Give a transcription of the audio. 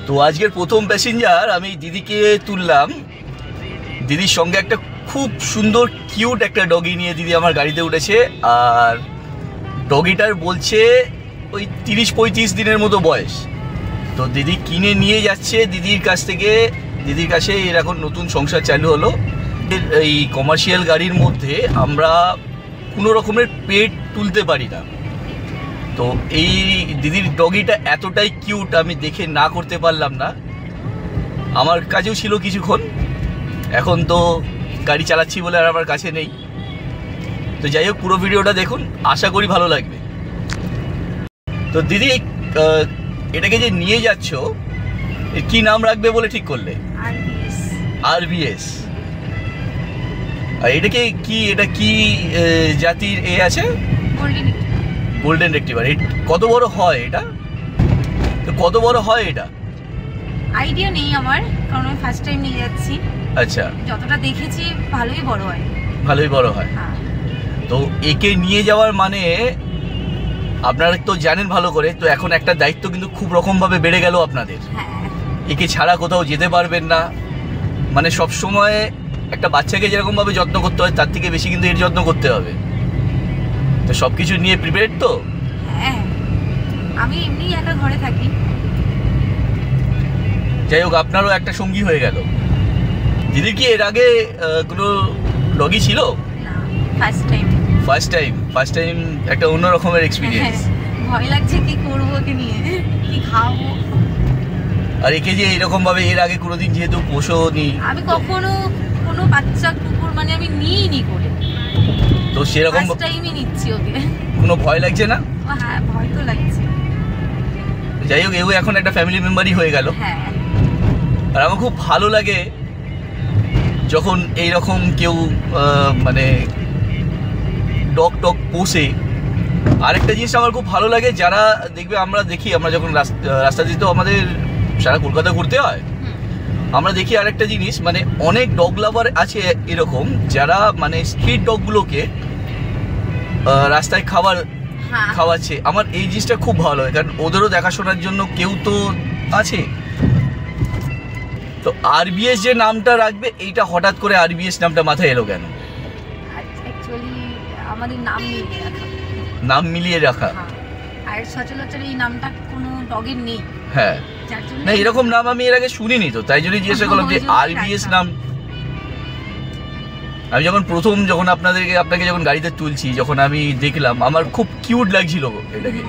তো আজকের প্রথম প্যাসেঞ্জার আমি দিদিকে তুললাম। দিদির সঙ্গে একটা খুব সুন্দর কিউট একটা ডগি নিয়ে দিদি আমার গাড়িতে উঠেছে। আর ডগিটার বলছে ওই 30-35 দিনের মতো বয়স। তো দিদি কিনে নিয়ে যাচ্ছে দিদির কাছ থেকে। দিদির কাছে এর এখন নতুন সংসার চালু হলো। এই কমার্শিয়াল গাড়ির মধ্যে আমরা কোনো রকমের পেট তুলতে পারি না। তো এই দিদির ডগিটা এতটাই কিউট, আমি দেখে না করতে পারলাম না। আমার কাছেও ছিল কিছুক্ষণ, এখন তো গাড়ি চালাচ্ছি বলে আর আমার কাছে নেই। তো যাই হোক, পুরো ভিডিওটা দেখুন, আশা করি ভালো লাগবে। তো দিদি এটাকে যে নিয়ে যাচ্ছ, এর কি নাম রাখবে বলে ঠিক করলে? আরবিএস। আর এটাকে কি, এটা কি জাতির আছে? Golden retriever. কত বড় হয় এটা? তো কত বড় হয় এটা? আইডিয়া নেই আমার, কারণ আমি ফার্স্ট টাইম নিয়ে যাচ্ছি। আচ্ছা, যতটা দেখেছি ভালোই বড় হয়। ভালোই বড় হয়। তো একে নিয়ে যাওয়ার মানে আপনারা তো জানেন ভালো করে, তো এখন একটা দায়িত্ব কিন্তু খুব রকমভাবে বেড়ে গেল আপনাদের। একে ছাড়া কোথাও যেতে পারবেন না। মানে সব সময় একটা বাচ্চাকে যেরকমভাবে যত্ন করতে হয়, তার থেকে বেশি কিন্তু এর যত্ন করতে হবে। তো সব কিছু নিয়ে প্রিপেয়ার তো? হ্যাঁ, আমি এমনি একা ঘরে থাকি। যাই হোক, আপনারও একটা সঙ্গী হয়ে গেল। দিদির কি এর আগে কোনো ডগি ছিল? না, ফার্স্ট টাইম। ফার্স্ট টাইম একটা অন্য রকমের এক্সপিরিয়েন্স। ভয় লাগছে, কি করব ওকে নিয়ে, কি খাওয়াবো। আর একে যে এরকম ভাবে এর আগে কোনোদিন যেহেতু পোষোনি, আমি কখনো কোনো বাচ্চা কুকুর মানে আমি নিইনি করে। তো সেরকম ফার্স্ট টাইমই নিচ্ছি ওকে। কোনো ভয় লাগছে না? হ্যাঁ, ভয় তো লাগছে। যাই হোক, এও এখন একটা ফ্যামিলি মেম্বারই হয়ে গেল। হ্যাঁ। আর আমার খুব ভালো লাগে যখন এইরকম কেউ মানে ডগ পোষে। আরেকটা জিনিস আমার খুব ভালো লাগে, যারা দেখবে আমরা যখন রাস্তা দিয়ে তো আমাদের সারা কলকাতা ঘুরতে হয়, আমরা দেখি আরেকটা জিনিস, মানে অনেক ডগ লাভার আছে এরকম, যারা মানে স্ট্রিট ডগগুলোকে রাস্তায় খাওয়াচ্ছে। আমার এই জিনিসটা খুব ভালো লাগে, কারণ ওদেরও দেখাশোনার জন্য কেউ তো আছে। তো আরবিএস যে নামটা রাখবে, এইটা হঠাৎ করে আরবিএস নামটা মাথায় এলো কেন? অ্যাকচুয়ালি আমাদের নাম মিলিয়ে রাখা। আর সচরাচর এই নামটা কোনো ডগের নেই। হ্যাঁ, না এরকম নাম আমি এর আগে শুনিনি, তো তাই জন্য জিজ্ঞাসা করলাম যে আরবিএস নাম। আমি যখন আপনাকে যখন গাড়িতে তুলছি, যখন আমি দেখলাম, আমার খুব কিউট লাগছিল এটাকে।